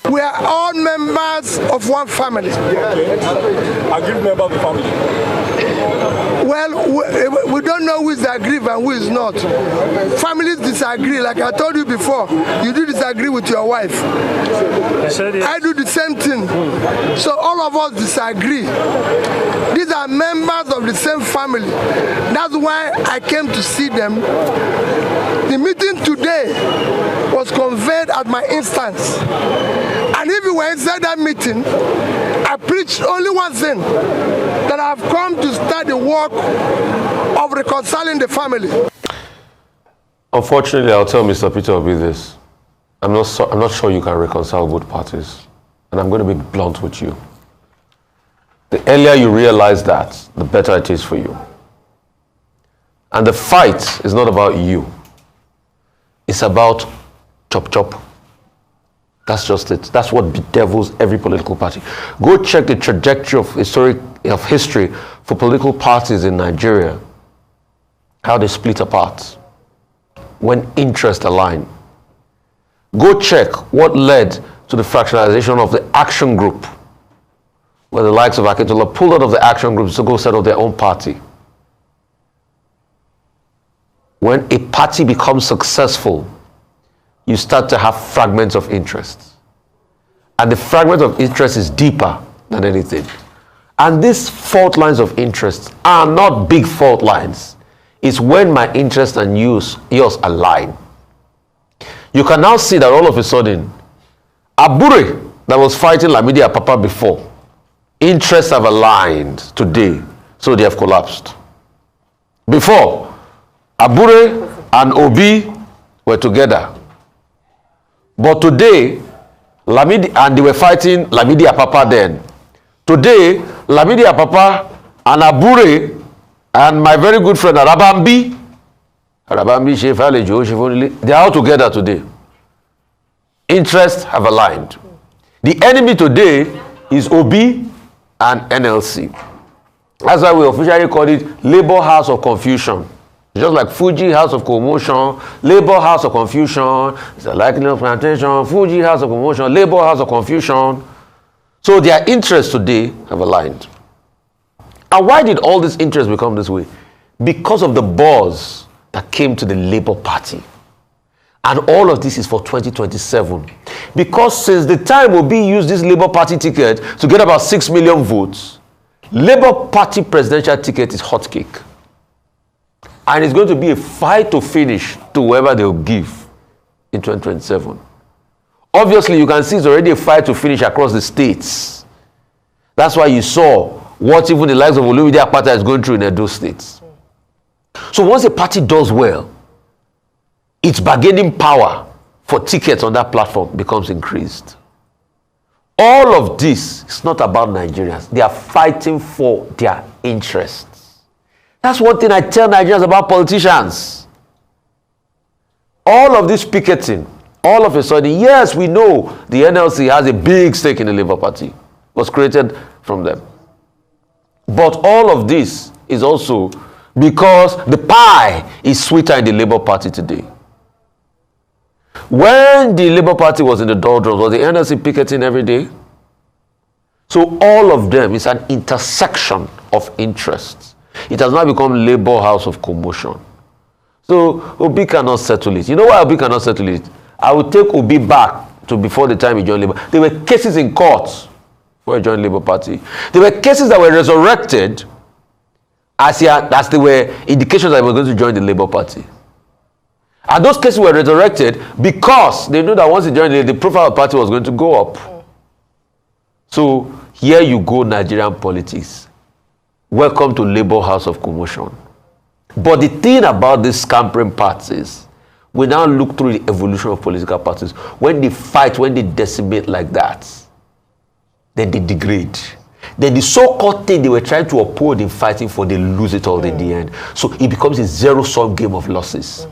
We are all members of one family. Aggrieved member of the family. Well, we don't know who is aggrieved and who is not. Families disagree. Like I told you before, you do disagree with your wife. I do the same thing. So all of us disagree. These are members of the same family. That's why I came to see them. The meeting today was convened at my instance. And if you were inside that meeting, I preached only one thing, that I have come to start the work of reconciling the family. Unfortunately, I'll tell Mr. Peter Obi this. I'm not sure you can reconcile both parties. And I'm going to be blunt with you. The earlier you realize that, the better it is for you. And the fight is not about you. It's about chop chop. That's just it. That's what bedevils every political party. Go check the trajectory of history for political parties in Nigeria. How they split apart when interests align. Go check what led to the fractionalization of the action group, where the likes of Akintola pulled out of the action groups to go set up their own party. When a party becomes successful, you start to have fragments of interest. And the fragment of interest is deeper than anything. And these fault lines of interest are not big fault lines. It's when my interest and yours align. You can now see that all of a sudden, Abure, that was fighting Nnamdi Apapa before, interests have aligned today, so they have collapsed. Before, Abure and Obi were together. But today, and they were fighting Nnamdi Apapa then. Today, Nnamdi Apapa and Abure and my very good friend Arabambi, they are all together today. Interests have aligned. The enemy today is Obi and NLC. That's why we officially call it Labour House of Confusion. Just like Fuji House of Commotion, Labour House of Confusion, it's a likely of plantation, Fuji House of Commotion, Labour House of Confusion. So their interests today have aligned. And why did all this interest become this way? Because of the buzz that came to the Labour Party. And all of this is for 2027. Because since the time Obi used this Labour Party ticket to get about 6 million votes, Labour Party presidential ticket is hot cake. And it's going to be a fight to finish to whoever they'll give in 2027. Obviously, you can see it's already a fight to finish across the states. That's why you saw what even the likes of Nnamdi Kanu is going through in Edo states. So once a party does well, its bargaining power for tickets on that platform becomes increased. All of this is not about Nigerians. They are fighting for their interests. That's one thing I tell Nigerians about politicians. All of this picketing, all of a sudden, yes, we know the NLC has a big stake in the Labour Party. It was created from them. But all of this is also because the pie is sweeter in the Labour Party today. When the Labour Party was in the doldrums, was the NLC picketing every day? So all of them is an intersection of interests. It has now become Labour House of Commotion. So Obi cannot settle it. You know why Obi cannot settle it? I will take Obi back to before the time he joined Labour. There were cases in court before he joined Labour Party. There were cases that were resurrected as they were indications that he was going to join the Labour Party. And those cases were resurrected because they knew that once he joined the profile of the party was going to go up. So here you go, Nigerian politics. Welcome to Labour House of Commotion. But the thing about these scampering parties, we now look through the evolution of political parties. When they fight, when they decimate like that, then they degrade. Then the so-called thing they were trying to uphold in fighting for, they lose it all in the end. So it becomes a zero-sum game of losses.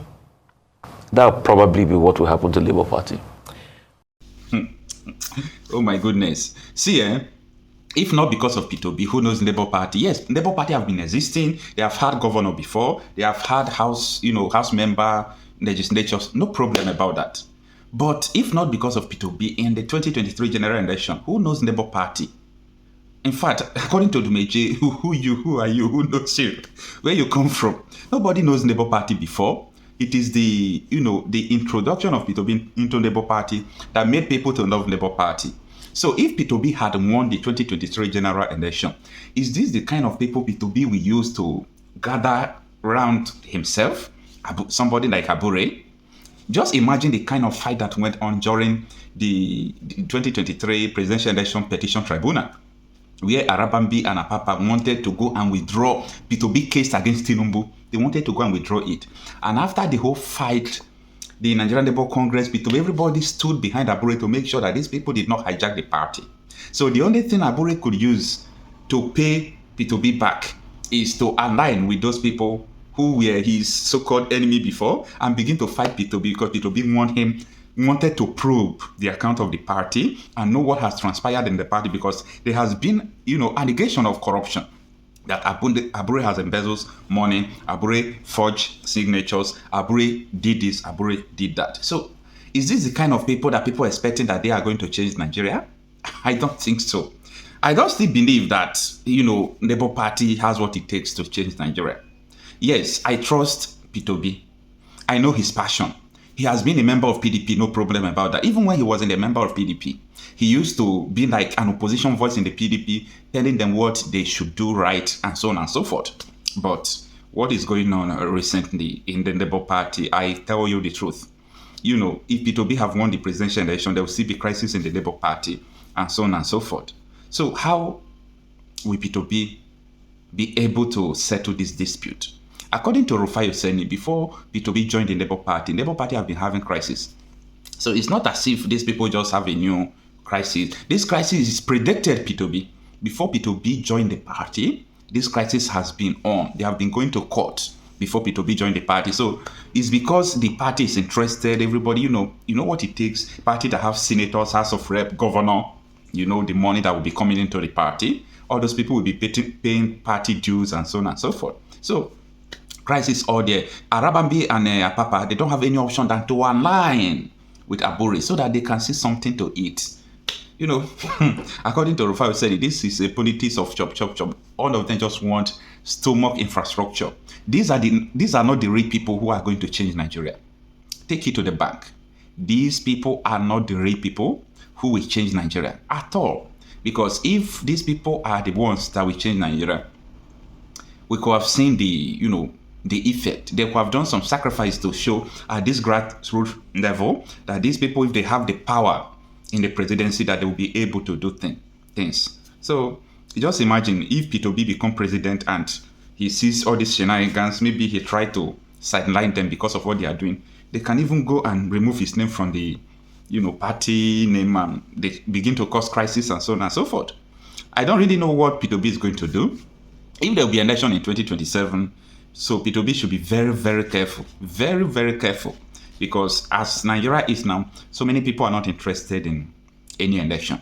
That will probably be what will happen to the Labour Party. Oh my goodness. See, if not because of Peter Obi, who knows Labour Party? Yes, Labour Party have been existing. They have had governor before. They have had house member, legislatures. No problem about that. But if not because of P2B in the 2023 general election, who knows Labour Party? In fact, according to Dumeje, who are you? Who knows you? Where you come from? Nobody knows Labour Party before. It is the introduction of P2B into Labour Party that made people to love Labour Party. So if P2B had won the 2023 general election, is this the kind of people P2B will use to gather around himself? Somebody like Abure? Just imagine the kind of fight that went on during the 2023 presidential election petition tribunal, where Arabambi and Apapa wanted to go and withdraw P2B case against Tinubu. They wanted to go and withdraw it. And after the whole fight, the Nigerian Labour Congress, P2B, everybody stood behind Abure to make sure that these people did not hijack the party. So the only thing Abure could use to pay P2B back is to align with those people who were his so-called enemy before and begin to fight P2B, because P2B wanted to probe the account of the party and know what has transpired in the party, because there has been, allegation of corruption, that Abure has embezzled money, Abure forged signatures, Abure did this, Abure did that. So is this the kind of people that people are expecting that they are going to change Nigeria? I don't think so. I don't still believe that, Labour Party has what it takes to change Nigeria. Yes, I trust P2B. I know his passion. He has been a member of PDP, no problem about that. Even when he wasn't a member of PDP, he used to be like an opposition voice in the PDP, telling them what they should do right and so on and so forth. But what is going on recently in the Labour Party, I tell you the truth. If P2B have won the presidential election, there will still be crisis in the Labour Party and so on and so forth. So how will P2B be able to settle this dispute? According to Rufai Oseni, before P2B joined the Labour Party have been having crisis. So it's not as if these people just have a new crisis. This crisis is predicted P2B. Before P2B joined the party, this crisis has been on. They have been going to court before P2B joined the party. So it's because the party is interested. Everybody, you know what it takes. Party that have senators, House of Rep, governor, the money that will be coming into the party. All those people will be paying party dues and so on and so forth. So crisis all there. Arabambi and Apapa, they don't have any option than to align with Abure so that they can see something to eat. According to Rufai said, this is a politics of chop, chop, chop. All of them just want stomach infrastructure. These are not the real people who are going to change Nigeria. Take it to the bank. These people are not the real people who will change Nigeria at all. Because if these people are the ones that will change Nigeria, we could have seen the effect. They could have done some sacrifice to show at this grassroots level that these people, if they have the power in the presidency, that they will be able to do things. So just imagine if P2B become president and he sees all these shenanigans, maybe he tried to sideline them because of what they are doing. They can even go and remove his name from the party name, and they begin to cause crisis and so on and so forth. I don't really know what P2B is going to do. If there will be an election in 2027, so P2B should be very, very careful. Very, very careful. Because as Nigeria is now, so many people are not interested in any election.